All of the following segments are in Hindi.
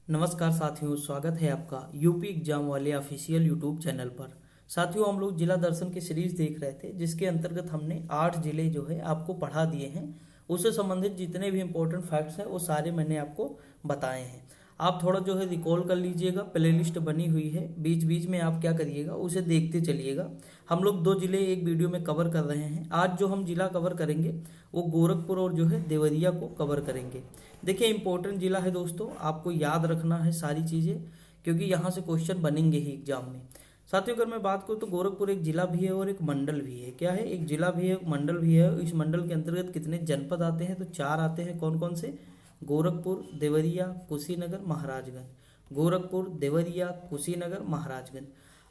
नमस्कार साथियों, स्वागत है आपका यूपी एग्जाम वाले ऑफिशियल यूट्यूब चैनल पर। साथियों, हम लोग जिला दर्शन की सीरीज देख रहे थे, जिसके अंतर्गत हमने 8 जिले जो है आपको पढ़ा दिए हैं। उससे संबंधित जितने भी इंपॉर्टेंट फैक्ट्स हैं वो सारे मैंने आपको बताए हैं। आप थोड़ा जो है रिकॉल कर लीजिएगा, प्लेलिस्ट बनी हुई है, बीच बीच में आप क्या करिएगा उसे देखते चलिएगा। हम लोग 2 जिले एक वीडियो में कवर कर रहे हैं। आज जो हम जिला कवर करेंगे वो गोरखपुर और जो है देवरिया को कवर करेंगे। देखिए, इंपॉर्टेंट जिला है दोस्तों, आपको याद रखना है सारी चीज़ें, क्योंकि यहाँ से क्वेश्चन बनेंगे ही एग्जाम में। साथियों, अगर मैं बात करूँ तो गोरखपुर एक जिला भी है और एक मंडल भी है। क्या है? एक जिला भी है, एक मंडल भी है। इस मंडल के अंतर्गत कितने जनपद आते हैं? तो 4 आते हैं। कौन कौन से? गोरखपुर, देवरिया, कुशीनगर, महाराजगंज। गोरखपुर, देवरिया, कुशीनगर, महाराजगंज।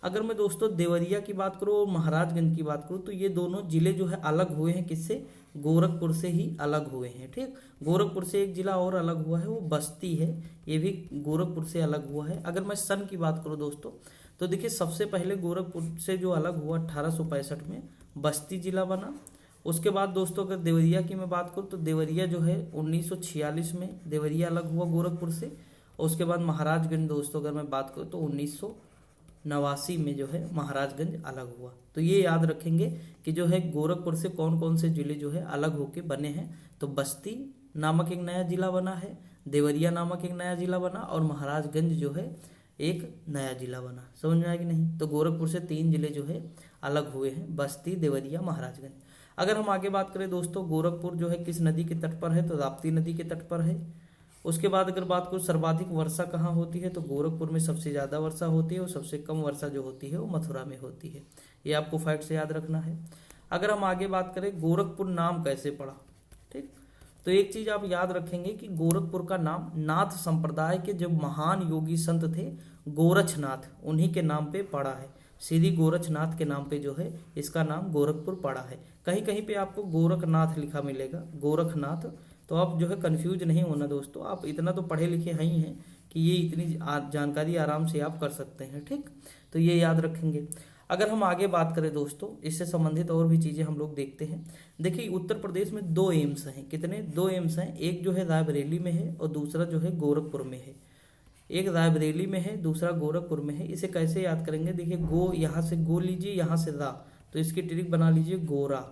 अगर मैं दोस्तों देवरिया की बात करूँ और महाराजगंज की बात करूँ तो ये दोनों जिले जो है अलग हुए हैं। किससे? गोरखपुर से ही अलग हुए हैं। ठीक, गोरखपुर से एक जिला और अलग हुआ है, वो बस्ती है। ये भी गोरखपुर से अलग हुआ है। अगर मैं सन की बात करूँ दोस्तों तो देखिए, सबसे पहले गोरखपुर से जो अलग हुआ 1865 में बस्ती जिला बना। उसके बाद दोस्तों अगर देवरिया की मैं बात करूँ तो देवरिया जो है 1946 में देवरिया अलग हुआ गोरखपुर से। और उसके बाद महाराजगंज दोस्तों अगर मैं बात करूँ तो 1989 में जो है महाराजगंज अलग हुआ। तो ये याद रखेंगे कि जो है गोरखपुर से कौन कौन से जिले जो है अलग होके बने हैं। तो बस्ती नामक एक नया जिला बना है, देवरिया नामक एक नया जिला बना, और महाराजगंज जो है एक नया जिला बना। समझ में आया कि नहीं? तो गोरखपुर से 3 जिले जो है अलग हुए हैं, बस्ती, देवरिया, महाराजगंज। अगर हम आगे बात करें दोस्तों, गोरखपुर जो है किस नदी के तट पर है? तो राप्ती नदी के तट पर है। उसके बाद अगर बात करूँ सर्वाधिक वर्षा कहाँ होती है? तो गोरखपुर में सबसे ज़्यादा वर्षा होती है, और सबसे कम वर्षा जो होती है वो मथुरा में होती है। ये आपको फैक्ट से याद रखना है। अगर हम आगे बात करें गोरखपुर नाम कैसे पड़ा, ठीक, तो एक चीज आप याद रखेंगे कि गोरखपुर का नाम नाथ संप्रदाय के जो महान योगी संत थे गोरक्षनाथ, उन्हीं के नाम पे पड़ा है। श्री गोरक्षनाथ के नाम पे जो है इसका नाम गोरखपुर पड़ा है। कहीं कहीं पे आपको गोरखनाथ लिखा मिलेगा, गोरखनाथ। तो आप जो है कंफ्यूज नहीं होना दोस्तों, आप इतना तो पढ़े लिखे हैं ही हैं कि ये इतनी जानकारी आराम से आप कर सकते हैं। ठीक, तो ये याद रखेंगे। अगर हम आगे बात करें दोस्तों, इससे संबंधित और भी चीज़ें हम लोग देखते हैं। देखिए, उत्तर प्रदेश में 2 एम्स हैं। कितने? 2 एम्स हैं। एक जो है रायबरेली में है और दूसरा जो है गोरखपुर में है। एक रायबरेली में है, दूसरा गोरखपुर में है। इसे कैसे याद करेंगे? देखिए, गो यहाँ से गो लीजिए, यहाँ से रा, तो इसकी ट्रिक बना लीजिए गोरा।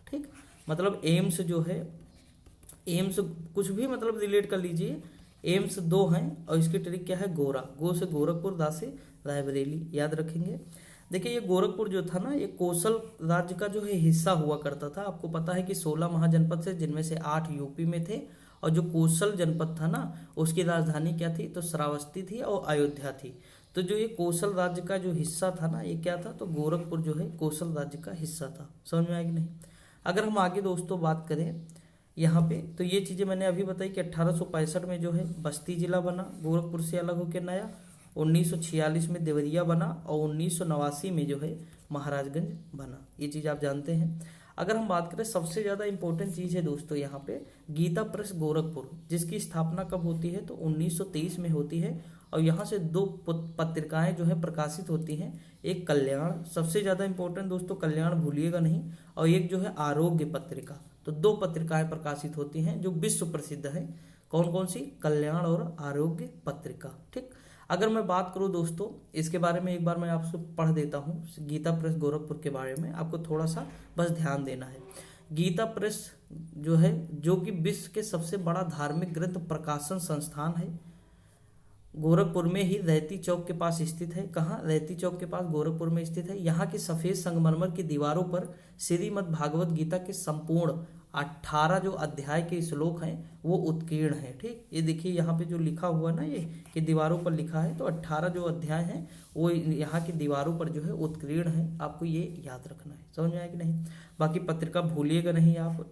ठीक, मतलब एम्स जो है, एम्स कुछ भी मतलब रिलेट कर लीजिए। एम्स 2 हैं और इसकी ट्रिक क्या है? गोरा। गो से गोरखपुर, रा से रायबरेली, याद रखेंगे। देखिए, ये गोरखपुर जो था ना, ये कोसल राज्य का जो है हिस्सा हुआ करता था। आपको पता है कि 16 महाजनपद थे, जिनमें से 8 यूपी में थे। और जो कोसल जनपद था ना, उसकी राजधानी क्या थी? तो श्रावस्ती थी और अयोध्या थी। तो जो ये कोसल राज्य का जो हिस्सा था ना, ये क्या था? तो गोरखपुर जो है कोसल राज्य का हिस्सा था। समझ में आया कि नहीं? अगर हम आगे दोस्तों बात करें यहाँ पे, तो ये चीज़ें मैंने अभी बताई कि 1865 में जो है बस्ती जिला बना गोरखपुर से अलग होकर नया। 1946 में देवरिया बना और 1989 में जो है महाराजगंज बना। ये चीज़ आप जानते हैं। अगर हम बात करें, सबसे ज़्यादा इंपॉर्टेंट चीज़ है दोस्तों यहाँ पे गीता प्रेस गोरखपुर, जिसकी स्थापना कब होती है? तो 1923 में होती है। और यहाँ से 2 पत्रिकाएं जो है प्रकाशित होती हैं। एक कल्याण, सबसे ज़्यादा इंपॉर्टेंट दोस्तों, कल्याण भूलिएगा नहीं। और एक जो है आरोग्य पत्रिका। तो 2 पत्रिकाएं प्रकाशित होती हैं जो विश्व प्रसिद्ध है। कौन कौन सी? कल्याण और आरोग्य पत्रिका। ठीक, अगर मैं बात करूं दोस्तों, इसके बारे में एक बार मैं आपसे पढ़ देता हूं गीता प्रेस गोरखपुर के बारे में। आपको थोड़ा सा बस ध्यान देना है। गीता प्रेस जो है, जो कि विश्व के सबसे बड़ा धार्मिक ग्रंथ प्रकाशन संस्थान है, गोरखपुर में ही रहती चौक के पास स्थित है। कहाँ? रहती चौक के पास गोरखपुर में स्थित है। यहाँ की सफेद संगमरमर की दीवारों पर श्रीमद् भागवत गीता के संपूर्ण 18 जो अध्याय के श्लोक हैं वो उत्कीर्ण है। ठीक, ये देखिए यहाँ पे जो लिखा हुआ ना, ये कि दीवारों पर लिखा है, तो 18 जो अध्याय हैं वो यहाँ की दीवारों पर जो है उत्कीर्ण है। आपको ये याद रखना है। समझ में आया कि नहीं? बाकी पत्रिका भूलिएगा नहीं आप,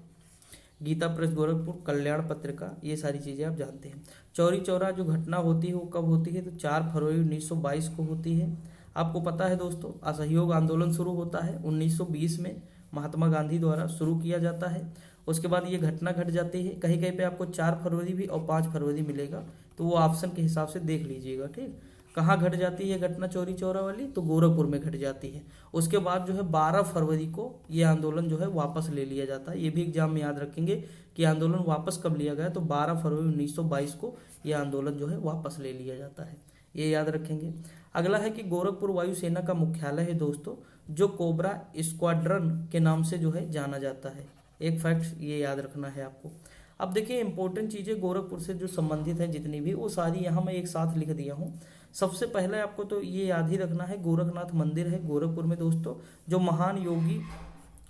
गीता प्रेस गोरखपुर, कल्याण पत्रिका, ये सारी चीज़ें आप जानते हैं। चौरी चौरा जो घटना होती है वो कब होती है? तो 4 फरवरी 1922 को होती है। आपको पता है दोस्तों, असहयोग आंदोलन शुरू होता है 1920 में, महात्मा गांधी द्वारा शुरू किया जाता है। उसके बाद ये घटना घट जाती है। कहीं कहीं पे आपको 4 फरवरी भी और 5 फरवरी मिलेगा, तो वो ऑप्शन के हिसाब से देख लीजिएगा। ठीक, कहाँ घट जाती है घटना चौरी चौरा वाली? तो गोरखपुर में घट जाती है। उसके बाद जो है 12 फरवरी को ये आंदोलन जो है वापस ले लिया जाता है। ये भी एग्जाम में याद रखेंगे कि आंदोलन वापस कब लिया गया, तो 12 फरवरी 1922 को यह आंदोलन जो है वापस ले लिया जाता है, ये याद रखेंगे। अगला है कि गोरखपुर वायुसेना का मुख्यालय है दोस्तों, जो कोबरा स्क्वाड्रन के नाम से जो है जाना जाता है। एक फैक्ट ये याद रखना है आपको। अब देखिए इंपॉर्टेंट चीज़ें गोरखपुर से जो संबंधित है जितनी भी, वो सारी यहाँ मैं एक साथ लिख दिया हूँ। सबसे पहले आपको तो ये याद ही रखना है, गोरखनाथ मंदिर है गोरखपुर में दोस्तों, जो महान योगी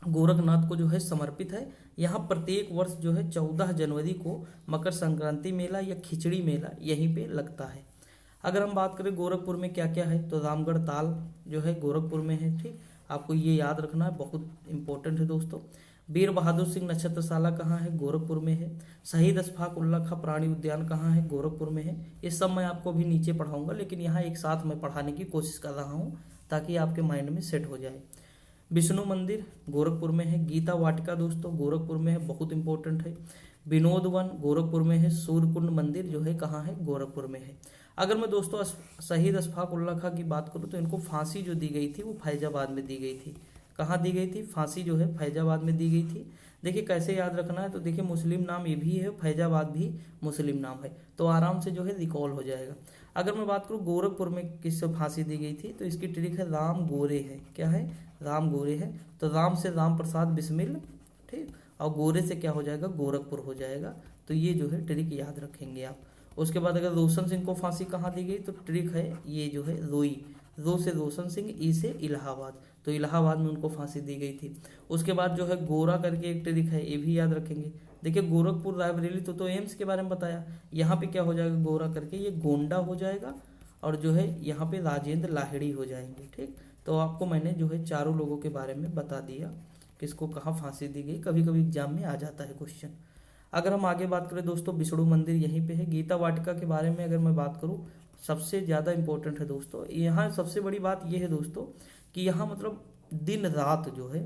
गोरखनाथ को जो है समर्पित है। यहाँ प्रत्येक वर्ष जो है 14 जनवरी को मकर संक्रांति मेला या खिचड़ी मेला यहीं पे लगता है। अगर हम बात करें गोरखपुर में क्या क्या है, तो रामगढ़ ताल जो है गोरखपुर में है, ठीक, आपको ये याद रखना है, बहुत इंपॉर्टेंट है दोस्तों। वीर बहादुर सिंह नक्षत्रशाला कहाँ है, गोरखपुर में है। शहीद अशफाक उल्ला खां प्राणी उद्यान कहाँ है, गोरखपुर में है। ये सब मैं आपको अभी नीचे पढ़ाऊंगा, लेकिन यहाँ एक साथ मैं पढ़ाने की कोशिश कर रहा हूँ ताकि आपके माइंड में सेट हो जाए। विष्णु मंदिर गोरखपुर में है। गीता वाटिका दोस्तों गोरखपुर में है, बहुत इंपॉर्टेंट है। विनोद वन गोरखपुर में है। सूर्यकुंड मंदिर जो है कहाँ है, गोरखपुर में है। अगर मैं दोस्तों शहीद अशफाक उल्ला खां की बात करूँ तो इनको फांसी जो दी गई थी वो फैजाबाद में दी गई थी। कहाँ दी गई थी, फांसी जो है फैजाबाद में दी गई थी। देखिए कैसे याद रखना है, तो देखिए मुस्लिम नाम ये भी है, फैजाबाद भी मुस्लिम नाम है, तो आराम से जो है रिकॉल हो जाएगा। अगर मैं बात करूँ गोरखपुर में किससे फांसी दी गई थी, तो इसकी ट्रिक है राम गोरे है। क्या है, राम गोरे है। तो राम से राम प्रसाद बिस्मिल, ठीक, और गोरे से क्या हो जाएगा, गोरखपुर हो जाएगा। तो ये जो है ट्रिक याद रखेंगे आप। उसके बाद अगर रोशन सिंह को फांसी कहाँ दी गई, तो ट्रिक है ये जो है रोई, रो से रोशन सिंह, ई से इलाहाबाद, तो इलाहाबाद में उनको फांसी दी गई थी। उसके बाद जो है गोरा करके एक ट्रिक है, ये भी याद रखेंगे। देखिए गोरखपुर रायबरेली तो एम्स के बारे में बताया, यहाँ पे क्या हो जाएगा, गोरा करके ये गोंडा हो जाएगा, और जो है यहाँ पे राजेंद्र लाहिड़ी हो जाएंगे, ठीक। तो आपको मैंने जो है चारों लोगों के बारे में बता दिया, किसको कहाँ फांसी दी गई, कभी कभी एग्जाम में आ जाता है क्वेश्चन। अगर हम आगे बात करें दोस्तों, विष्णु मंदिर यहीं पे है। गीता वाटिका के बारे में अगर मैं बात करूँ, सबसे ज़्यादा इंपॉर्टेंट है दोस्तों। यहाँ सबसे बड़ी बात यह है दोस्तों कि यहाँ मतलब दिन रात जो है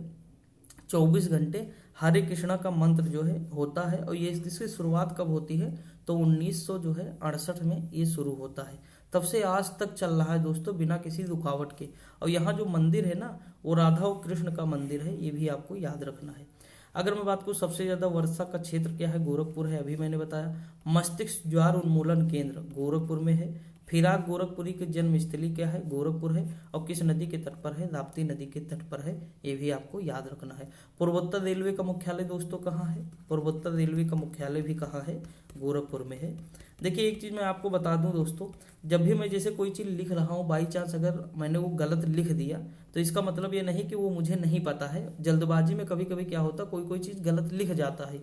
24 घंटे हरे कृष्णा का मंत्र जो है होता है, और ये इसकी शुरुआत कब होती है, तो 1968 में ये शुरू होता है। तब से आज तक चल रहा है दोस्तों बिना किसी रुकावट के। और यहाँ जो मंदिर है ना, वो राधा और कृष्ण का मंदिर है, ये भी आपको याद रखना है। अगर मैं बात करूँ सबसे ज़्यादा वर्षा का क्षेत्र क्या है, गोरखपुर है, अभी मैंने बताया। मस्तिष्क ज्वार उन्मूलन केंद्र गोरखपुर में है। फिराक गोरखपुरी की जन्मस्थली क्या है, गोरखपुर है। और किस नदी के तट पर है, राप्ती नदी के तट पर है, ये भी आपको याद रखना है। पूर्वोत्तर रेलवे का मुख्यालय दोस्तों कहाँ है, पूर्वोत्तर रेलवे का मुख्यालय भी कहाँ है, गोरखपुर में है। देखिए एक चीज़ मैं आपको बता दूं दोस्तों, जब भी मैं जैसे कोई चीज़ लिख रहा हूँ, बाई चांस अगर मैंने वो गलत लिख दिया, तो इसका मतलब ये नहीं कि वो मुझे नहीं पता है। जल्दबाजी में कभी कभी क्या होता, कोई चीज़ गलत लिख जाता है,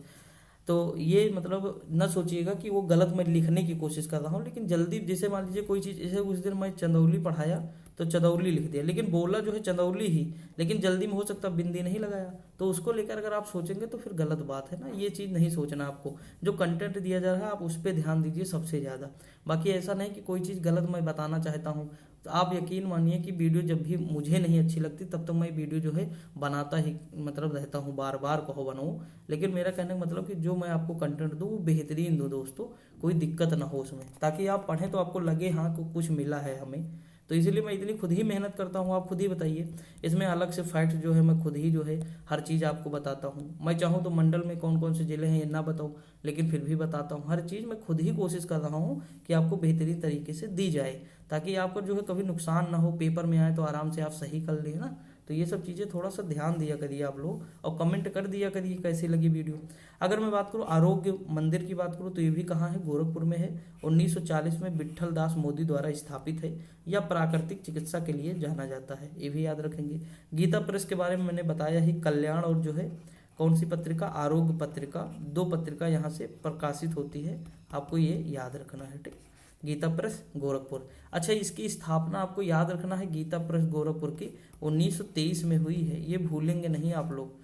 तो ये मतलब न सोचिएगा कि वो गलत मैं लिखने की कोशिश कर रहा हूँ। लेकिन जल्दी, जैसे मान लीजिए कोई चीज़, जैसे उस दिन मैं चंदौली पढ़ाया तो चंदौली लिख दिया, लेकिन बोला जो है चंदौली ही, लेकिन जल्दी में हो सकता बिंदी नहीं लगाया, तो उसको लेकर अगर आप सोचेंगे तो फिर गलत बात है ना। ये चीज़ नहीं सोचना आपको, जो कंटेंट दिया जा रहा है आप उस पर ध्यान दीजिए सबसे ज़्यादा। बाकी ऐसा नहीं कि कोई चीज़ गलत मैं बताना चाहता हूँ, तो आप यकीन मानिए कि वीडियो जब भी मुझे नहीं अच्छी लगती तब तक मैं वीडियो जो है बनाता ही मतलब रहता हूँ, बार बार कहो बनाऊँ। लेकिन मेरा कहने का मतलब कि जो मैं आपको कंटेंट दूँ वो बेहतरीन दूँ दोस्तों, कोई दिक्कत ना हो उसमें, ताकि आप पढ़ें तो आपको लगे हाँ कुछ मिला है हमें। तो इसलिए मैं इतनी खुद ही मेहनत करता हूँ, आप खुद ही बताइए। इसमें अलग से फैक्ट जो है मैं खुद ही जो है हर चीज़ आपको बताता हूँ। मैं चाहूँ तो मंडल में कौन कौन से जिले हैं ये ना बताऊँ, लेकिन फिर भी बताता हूँ। हर चीज़ मैं खुद ही कोशिश कर रहा हूँ कि आपको बेहतरीन तरीके से दी जाए, ताकि आपका जो है कभी नुकसान ना हो, पेपर में आए तो आराम से आप सही कर लें ना। तो ये सब चीज़ें थोड़ा सा ध्यान दिया करिए आप लोग, और कमेंट कर दिया करिए कैसी लगी वीडियो। अगर मैं बात करूँ आरोग्य मंदिर की बात करूँ, तो ये भी कहाँ है, गोरखपुर में है। 1940 में विट्ठल दास मोदी द्वारा स्थापित है, या प्राकृतिक चिकित्सा के लिए जाना जाता है, ये भी याद रखेंगे। गीता प्रेस के बारे में मैंने बताया ही, कल्याण और जो है कौन सी पत्रिका, आरोग्य पत्रिका, 2 पत्रिका यहाँ से प्रकाशित होती है, आपको ये याद रखना है, ठीक। गीता प्रेस गोरखपुर। अच्छा, इसकी स्थापना आपको याद रखना है, गीता प्रेस गोरखपुर की 1923 में हुई है, ये भूलेंगे नहीं आप लोग।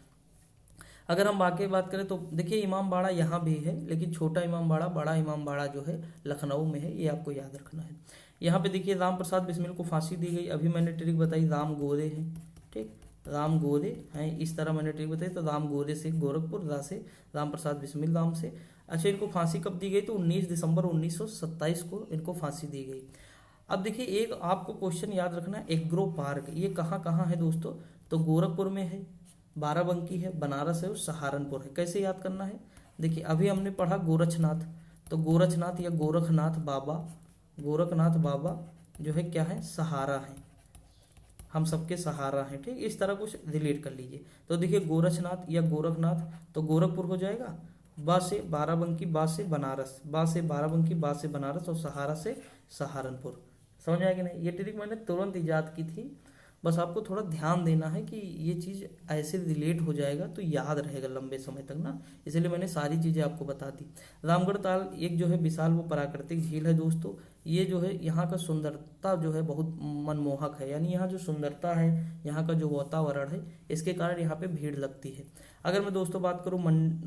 अगर हम बाकी बात करें तो देखिए इमामबाड़ा यहाँ भी है, लेकिन छोटा इमामबाड़ा, बड़ा इमामबाड़ा जो है लखनऊ में है, ये आपको याद रखना है। यहाँ पे देखिए राम प्रसाद बिस्मिल को फांसी दी गई, अभी मैंने ट्रिक बताई, राम गोरे है, ठीक, राम गोरे हैं, इस तरह मैंने ट्रिक बताई। तो राम गोरे से गोरखपुर, रा से राम प्रसाद बिस्मिल राम से। अच्छा, इनको फांसी कब दी गई, तो 19 दिसंबर 1927 को इनको फांसी दी गई। अब देखिए एक आपको क्वेश्चन याद रखना है, एग्रो पार्क ये कहाँ कहाँ है दोस्तों, तो गोरखपुर में है, बाराबंकी है, बनारस है और सहारनपुर है। कैसे याद करना है, देखिए अभी हमने पढ़ा गोरक्षनाथ, तो गोरखनाथ या गोरखनाथ बाबा जो है क्या है, सहारा है, हम सबके सहारा हैं। ठीक, इस तरह कुछ रिलेट कर लीजिए। तो देखिए गोरखनाथ या गोरखनाथ, तो गोरखपुर हो जाएगा, बा से बाराबंकी, बा से बनारस, बा से बाराबंकी, बा से बनारस, और सहारा से सहारनपुर। समझ आएगी नहीं, ये ट्रिक मैंने तुरंत ईजाद की थी, बस आपको थोड़ा ध्यान देना है कि ये चीज़ ऐसे रिलेट हो जाएगा तो याद रहेगा लंबे समय तक ना, इसलिए मैंने सारी चीज़ें आपको बता दी। रामगढ़ ताल एक जो है विशाल वो प्राकृतिक झील है दोस्तों, ये जो है यहाँ का सुंदरता जो है बहुत मनमोहक है, यानी यहाँ जो सुंदरता है, यहाँ का जो वातावरण है, इसके कारण यहाँ पे भीड़ लगती है। अगर मैं दोस्तों बात करूँ,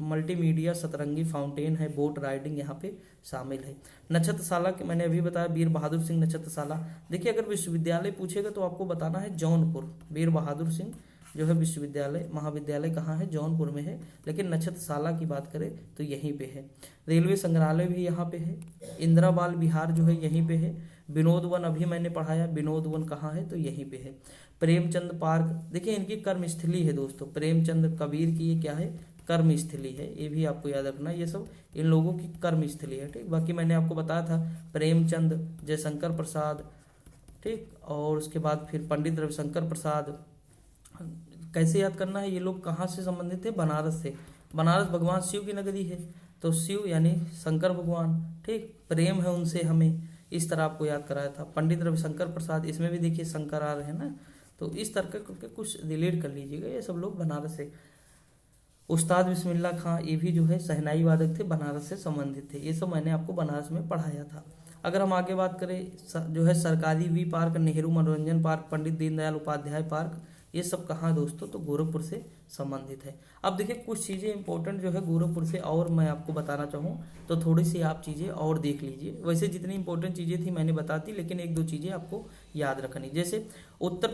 मल्टीमीडिया सतरंगी फाउंटेन है, बोट राइडिंग यहाँ पे शामिल है। नक्षत्रशाला के मैंने अभी बताया, वीर बहादुर सिंह नक्षत्रशाला। देखिए अगर विश्वविद्यालय पूछेगा तो आपको बताना है जौनपुर, वीर बहादुर सिंह जो है विश्वविद्यालय महाविद्यालय कहाँ है, जौनपुर में है, लेकिन नक्षत्रशाला की बात करें तो यहीं पे है। रेलवे संग्रहालय भी यहाँ पे है, इंदिरा बाल विहार जो है यहीं पे है, विनोद वन अभी मैंने पढ़ाया, विनोद वन कहाँ है तो यहीं पे है। प्रेमचंद पार्क, देखिए इनकी कर्मस्थली है दोस्तों, प्रेमचंद कबीर की ये क्या है, कर्मस्थली है, ये भी आपको याद रखना, ये सब इन लोगों की कर्मस्थली है। ठीक, बाकी मैंने आपको बताया था प्रेमचंद, जयशंकर प्रसाद, ठीक, और उसके बाद फिर पंडित रविशंकर प्रसाद। कैसे याद करना है, ये लोग कहाँ से संबंधित थे, बनारस से, बनारस भगवान शिव की नगरी है, तो शिव यानी शंकर भगवान। ठीक, प्रेम है उनसे हमें, इस तरह आपको याद कराया था। पंडित रविशंकर प्रसाद, इसमें भी देखिए शंकर आ रहे हैं ना, तो इस तरह के कुछ रिलेट कर लीजिएगा, ये सब लोग बनारस से। उस्ताद बिस्मिल्लाह खां, ये भी जो है शहनाई वादक थे, बनारस से संबंधित थे, ये सब मैंने आपको बनारस में पढ़ाया था। अगर हम आगे बात करें जो है सरकारी वी पार्क, नेहरू मनोरंजन पार्क, पंडित दीनदयाल उपाध्याय पार्क, ये सब कहाँ दोस्तों, तो गोरखपुर से संबंधित है। अब देखिए कुछ चीज़ें इंपॉर्टेंट जो है गोरखपुर से और मैं आपको बताना चाहूँ तो थोड़ी सी आप चीज़ें और देख लीजिए। वैसे जितनी इंपॉर्टेंट चीज़ें थी मैंने बता दी, लेकिन एक दो चीज़ें आपको याद रखनी, जैसे उत्तर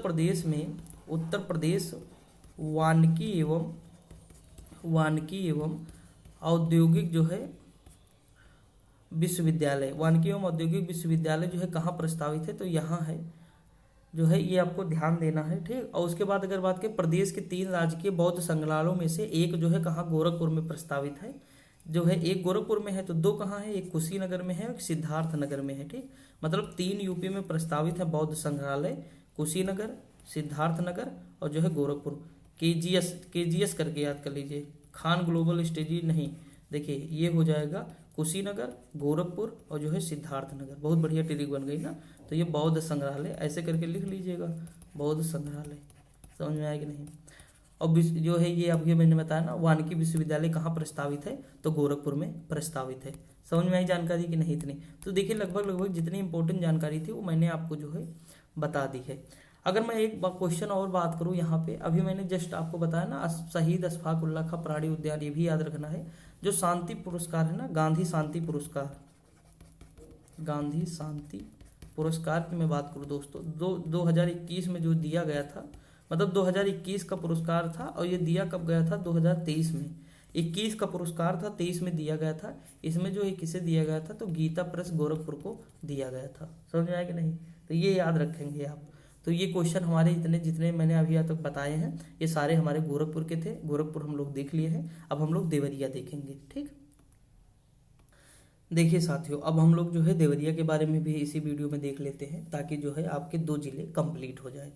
प्रदेश वानिकी एवं औद्योगिक जो है विश्वविद्यालय, वानिकी एवं औद्योगिक विश्वविद्यालय जो है कहाँ प्रस्तावित है, तो यहाँ है जो है, ये आपको ध्यान देना है। ठीक, और उसके बाद अगर बात करें प्रदेश के 3 राजकीय बौद्ध संग्रहालयों में से एक जो है कहाँ, गोरखपुर में प्रस्तावित है, जो है एक गोरखपुर में है, तो 2 कहाँ है, एक कुशीनगर में है, एक सिद्धार्थ नगर में है। ठीक, मतलब 3 यूपी में प्रस्तावित है बौद्ध संग्रहालय, कुशीनगर, सिद्धार्थ नगर और जो है गोरखपुर। केजीएस करके याद कर लीजिए, खान ग्लोबल स्टडी नहीं, देखिए ये हो जाएगा कुशीनगर, गोरखपुर और जो है सिद्धार्थ नगर। बहुत बढ़िया ट्रिक बन गई ना, तो ये बौद्ध संग्रहालय ऐसे करके लिख लीजिएगा, बौद्ध संग्रहालय, समझ में आएगी नहीं। और जो है ये अभी मैंने बताया ना, वानिकी विश्वविद्यालय कहाँ प्रस्तावित है, तो गोरखपुर में प्रस्तावित है। समझ में आई जानकारी कि नहीं इतनी, तो देखिए लगभग जितनी इंपॉर्टेंट जानकारी थी वो मैंने आपको जो है बता दी है। अगर मैं एक क्वेश्चन और बात करूं यहाँ पे, अभी मैंने जस्ट आपको बताया ना, शहीद अशफाक उल्लाह खां प्राणी उद्यान, ये भी याद रखना है। जो शांति पुरस्कार है ना, गांधी शांति पुरस्कार की मैं बात करूं दोस्तों, 2021 में जो दिया गया था, मतलब 2021 का पुरस्कार था, और ये दिया कब गया था, 2023 में। 21 का पुरस्कार था, 23 में दिया गया था। इसमें जो है किसे दिया गया था, तो गीता प्रेस गोरखपुर को दिया गया था। समझ में आया कि नहीं, तो ये याद रखेंगे आप। तो ये क्वेश्चन हमारे जितने मैंने अभी यहाँ तक बताए हैं, ये सारे हमारे गोरखपुर के थे। गोरखपुर हम लोग देख लिए हैं, अब हम लोग देवरिया देखेंगे। ठीक, देखिए साथियों, अब हम लोग जो है देवरिया के बारे में भी इसी वीडियो में देख लेते हैं, ताकि जो है आपके 2 जिले कंप्लीट हो जाए।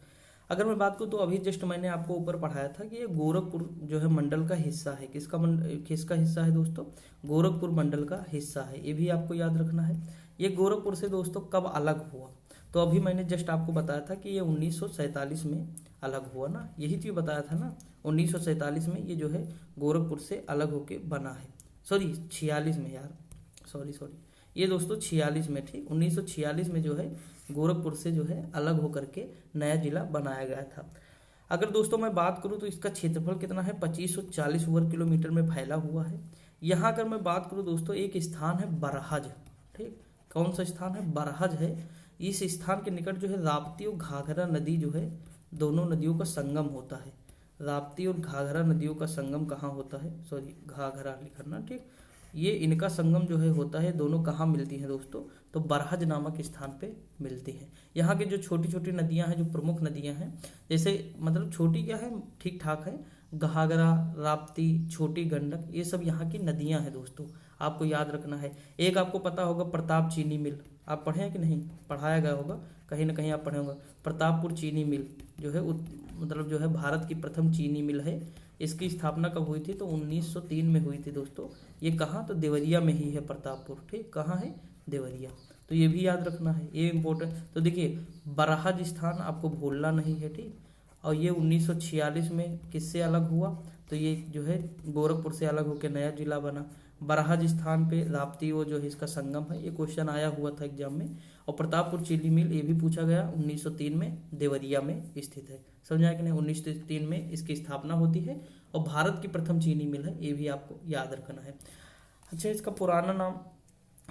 अगर मैं बात करूँ तो अभी जस्ट मैंने आपको ऊपर पढ़ाया था कि ये गोरखपुर जो है मंडल का हिस्सा है। किसका हिस्सा है दोस्तों, गोरखपुर मंडल का हिस्सा है, ये भी आपको याद रखना है। ये गोरखपुर से दोस्तों कब अलग हुआ, तो अभी मैंने जस्ट आपको बताया था कि ये 1947 में अलग हुआ ना, यही चीज़ बताया था ना, 1947 में ये जो है गोरखपुर से अलग होके बना है। सॉरी 46 में यार, सॉरी ये दोस्तों 46 में, ठीक, 1946 में जो है गोरखपुर से जो है अलग होकर के नया जिला बनाया गया था। अगर दोस्तों मैं बात करूं तो इसका क्षेत्रफल कितना है, 2540 वर्ग किलोमीटर में फैला हुआ है। यहाँ अगर मैं बात करूं दोस्तों, एक स्थान है बरहज। ठीक, कौन सा स्थान है, बरहज है। इस स्थान के निकट जो है राप्ती और घाघरा नदी जो है, दोनों नदियों का संगम होता है। राप्ती और घाघरा नदियों का संगम कहाँ होता है, सॉरी घाघरा लिखना, ठीक, ये इनका संगम जो है होता है, दोनों कहाँ मिलती हैं दोस्तों, तो बरहज नामक स्थान पे मिलती हैं। यहाँ की जो छोटी छोटी नदियाँ हैं, जो प्रमुख नदियाँ हैं, जैसे मतलब छोटी क्या है, ठीक ठाक है, घाघरा, राप्ती, छोटी गंडक, ये सब यहाँ की नदियाँ हैं दोस्तों। आपको याद रखना है। एक आपको पता होगा प्रताप चीनी मिल, आप पढ़े हैं कि नहीं, पढ़ाया गया होगा कहीं ना कहीं, आप पढ़े होंगे। प्रतापपुर चीनी मिल जो है मतलब जो है भारत की प्रथम चीनी मिल है। इसकी स्थापना कब हुई थी, तो 1903 में हुई थी दोस्तों। ये कहाँ, तो देवरिया में ही है प्रतापपुर, ठीक, कहाँ है, देवरिया। तो ये भी याद रखना है, ये इम्पोर्टेंट। तो देखिए बराहज स्थान आपको भूलना नहीं है, ठीक। और ये 1946 में किससे अलग हुआ, तो ये जो है गोरखपुर से अलग होकर नया जिला बना। बराहज स्थान पे राप्ती वो जो है इसका संगम है, ये क्वेश्चन आया हुआ था एग्जाम में। और प्रतापपुर चीनी मिल ये भी पूछा गया, 1903 में देवरिया में स्थित है। समझ आया कि नहीं, 1903 में इसकी स्थापना होती है और भारत की प्रथम चीनी मिल है, ये भी आपको याद रखना है। अच्छा, इसका पुराना नाम,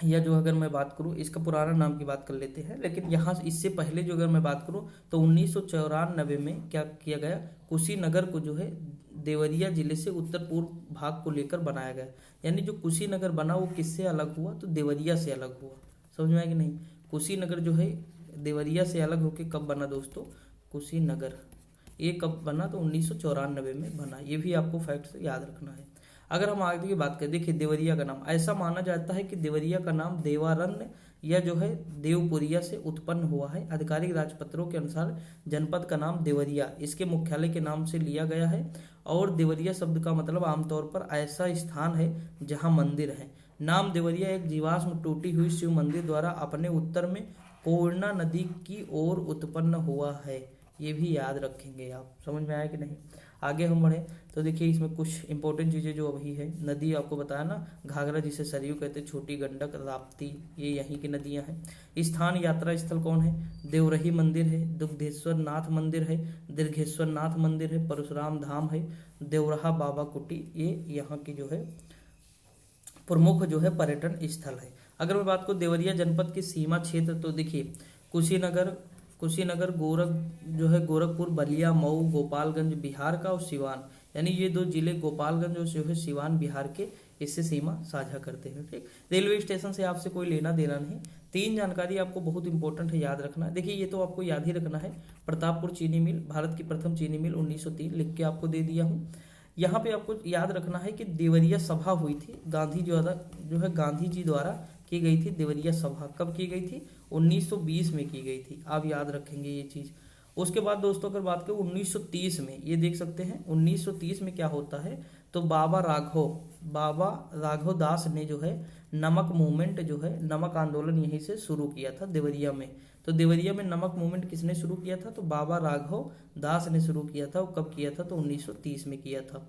या जो अगर मैं बात करूँ इसका पुराना नाम की बात कर लेते हैं, लेकिन यहाँ इससे पहले जो अगर मैं बात करूँ तो 1994 में क्या किया गया, कुशीनगर को जो है देवरिया जिले से उत्तर पूर्व भाग को लेकर बनाया गया। यानी जो कुशीनगर बना वो किससे अलग हुआ, तो देवरिया से अलग हुआ। समझ में आया कि नहीं, कुशीनगर जो है देवरिया से अलग होकर कब बना दोस्तों, कुशीनगर ये कब बना, तो 1994 में बना। ये भी आपको फैक्ट याद रखना है। अगर हम आगे की बात करें, देखिए देवरिया का नाम, ऐसा माना जाता है कि देवरिया का नाम देवारण्य या जो है देवपुरिया से उत्पन्न हुआ है। आधिकारिक राजपत्रों के अनुसार जनपद का नाम देवरिया इसके मुख्यालय के नाम से लिया गया है। और देवरिया शब्द का मतलब आमतौर पर ऐसा स्थान है जहां मंदिर है। नाम देवरिया एक जीवाश्म टूटी हुई शिव मंदिर द्वारा अपने उत्तर में पूर्णा नदी की ओर उत्पन्न हुआ है। ये भी याद रखेंगे आप। समझ में आया कि नहीं, आगे हम बढ़े तो देखिए इसमें कुछ इंपॉर्टेंट चीज़ें जो अभी है। नदी आपको बताया ना, घाघरा जिसे सरयू कहते हैं, छोटी गंडक, राप्ती, ये यहीं की नदियां हैं। स्थान यात्रा स्थल कौन है, देवरही मंदिर है, दुग्धेश्वर नाथ मंदिर है, दीर्घेश्वर नाथ मंदिर है, परशुराम धाम है, देवरहा बाबा कुटी, ये यहाँ की जो है प्रमुख जो है पर्यटन स्थल है। अगर मैं बात करूँ देवरिया जनपद की सीमा क्षेत्र, तो देखिए कुशीनगर जो है गोरखपुर, बलिया, मऊ, गोपालगंज बिहार का, और सिवान, यानी ये दो जिले गोपालगंज और जो है सिवान बिहार के इससे सीमा साझा करते हैं, ठीक। रेलवे स्टेशन से आपसे कोई लेना देना नहीं। तीन जानकारी आपको बहुत इंपॉर्टेंट है, याद रखना है। देखिए ये तो आपको याद ही रखना है, प्रतापपुर चीनी मिल भारत की प्रथम चीनी मिल 1903 लिख के आपको दे दिया हूँ। यहाँ पे आपको याद रखना है कि देवरिया सभा हुई थी, गांधी जी द्वारा की गई थी। देवरिया सभा कब की गई थी, 1920 में की गई थी, आप याद रखेंगे ये चीज। उसके बाद दोस्तों अगर बात करें 1930 में, ये देख सकते हैं 1930 में क्या होता है, तो बाबा राघव दास ने जो है नमक मूवमेंट जो है, नमक आंदोलन यहीं से शुरू किया था देवरिया में। तो देवरिया में नमक मूवमेंट किसने शुरू किया था, तो बाबा राघव दास ने शुरू किया था। वो कब किया था, तो 1930 में किया था।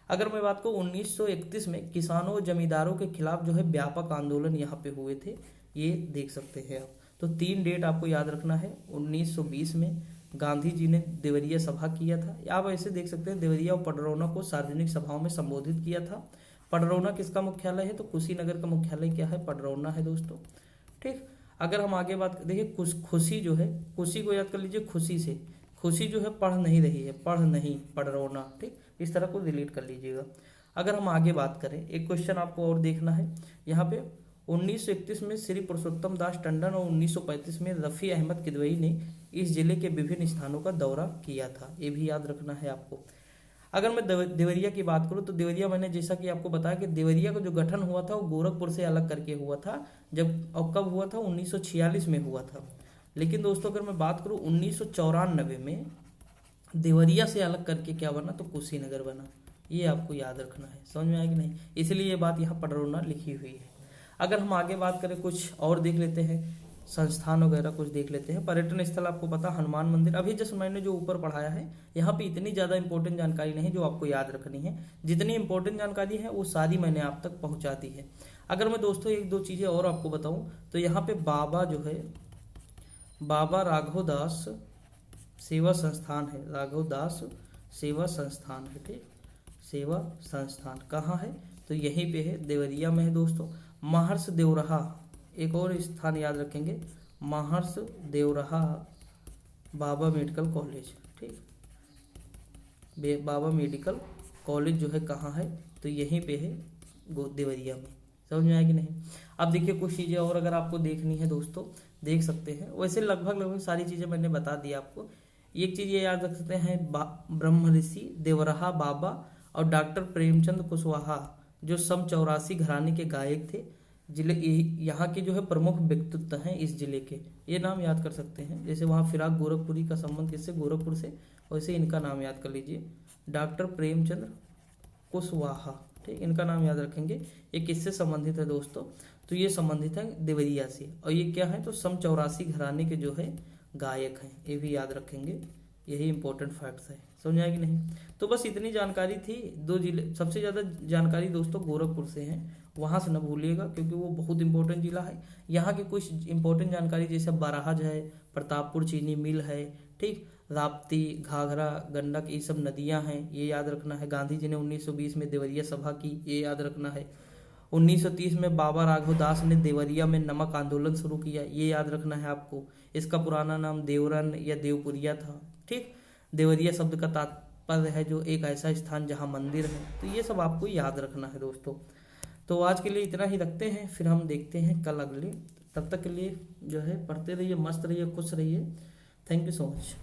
अगर मैं बात करूँ 1931 में किसानों और जमींदारों के खिलाफ जो है व्यापक आंदोलन यहाँ पे हुए थे, ये देख सकते हैं आप। तो तीन डेट आपको याद रखना है। 1920 में गांधी जी ने देवरिया सभा किया था, आप ऐसे देख सकते हैं देवरिया और पडरौना को सार्वजनिक सभाओं में संबोधित किया था। पडरौना किसका मुख्यालय है, तो कुशीनगर का मुख्यालय क्या है, पडरौना है दोस्तों, ठीक। अगर हम आगे बात देखिए खुशी जो है, खुशी को याद कर लीजिए, खुशी से, खुशी जो है पढ़ नहीं रही है, पढ़ नहीं, पडरौना, ठीक, इस तरह को डिलीट कर लीजिएगा। अगर हम आगे बात करें, एक क्वेश्चन आपको और देखना है यहाँ पे। 1931 में श्री पुरुषोत्तम दास टंडन और 1935 में रफ़ी अहमद किदवई ने इस जिले के विभिन्न स्थानों का दौरा किया था, ये भी याद रखना है आपको। अगर मैं देवरिया की बात करूं तो देवरिया, मैंने जैसा कि आपको बताया कि देवरिया का जो गठन हुआ था वो गोरखपुर से अलग करके हुआ था, जब और कब हुआ था, 1946 में हुआ था। लेकिन दोस्तों अगर मैं बात करूं 1994 में देवरिया से अलग करके क्या बना, तो कुशीनगर बना। ये आपको याद रखना है, समझ में आया कि नहीं, इसलिए ये बात यहाँ पडरौना लिखी हुई है। अगर हम आगे बात करें कुछ और देख लेते हैं, संस्थान वगैरह कुछ देख लेते हैं। पर्यटन स्थल आपको पता, हनुमान मंदिर, अभी जस्ट मैंने जो ऊपर पढ़ाया है यहाँ पे इतनी ज़्यादा इंपॉर्टेंट जानकारी नहीं जो आपको याद रखनी है। जितनी इंपॉर्टेंट जानकारी है वो सारी मैंने आप तक पहुँचा दी है। अगर मैं दोस्तों एक दो चीज़ें और आपको बताऊँ तो यहाँ पे बाबा जो है, बाबा राघव दास सेवा संस्थान है, राघव दास सेवा संस्थान है, ठीक, सेवा संस्थान कहाँ है, तो यहीं पे है, देवरिया में है दोस्तों। महर्ष देवरहा, एक और स्थान याद रखेंगे, महर्ष देवरहा बाबा मेडिकल कॉलेज, ठीक, बाबा मेडिकल कॉलेज जो है कहाँ है, तो यहीं पे है देवरिया में। समझ में आया कि नहीं। अब देखिए कुछ चीज़ें और अगर आपको देखनी है दोस्तों देख सकते हैं, वैसे लगभग सारी चीज़ें मैंने बता दी आपको। एक चीज़ ये याद रख सकते हैं, ब्रह्म ऋषि देवरहा बाबा और डॉक्टर प्रेमचंद कुशवाहा जो सम 84 घराने के गायक थे। जिले यहाँ के जो है प्रमुख व्यक्तित्व हैं इस जिले के, ये नाम याद कर सकते हैं। जैसे वहाँ फिराक गोरखपुरी का संबंध किससे, गोरखपुर से, वैसे इनका नाम याद कर लीजिए, डॉक्टर प्रेमचंद्र कुशवाहा, ठीक, इनका नाम याद रखेंगे। ये किससे संबंधित है दोस्तों, तो ये संबंधित है देवरिया से। और ये क्या है, तो सम 84 घराने के जो है गायक हैं, ये भी याद रखेंगे। यही इंपॉर्टेंट फैक्ट्स है, समझ आया कि नहीं। तो बस इतनी जानकारी थी। दो जिले, सबसे ज़्यादा जानकारी दोस्तों गोरखपुर से है, वहाँ से न भूलिएगा क्योंकि वो बहुत इंपॉर्टेंट जिला है। यहाँ की कुछ इंपॉर्टेंट जानकारी जैसे बराहज है, प्रतापपुर चीनी मिल है, ठीक, राप्ती, घाघरा, गंडक, ये सब नदियाँ हैं, ये याद रखना है। गांधी जी ने 1920 में देवरिया सभा की, ये याद रखना है। 1930 में बाबा राघव दास ने देवरिया में नमक आंदोलन शुरू किया, ये याद रखना है आपको। इसका पुराना नाम देवरन या देवपुरिया था, ठीक। देवरिया शब्द का तात्पर्य है जो एक ऐसा स्थान जहाँ मंदिर है, तो ये सब आपको याद रखना है दोस्तों। तो आज के लिए इतना ही रखते हैं, फिर हम देखते हैं कल अगले। तब तक के लिए जो है पढ़ते रहिए, मस्त रहिए, खुश रहिए। Thank you so much.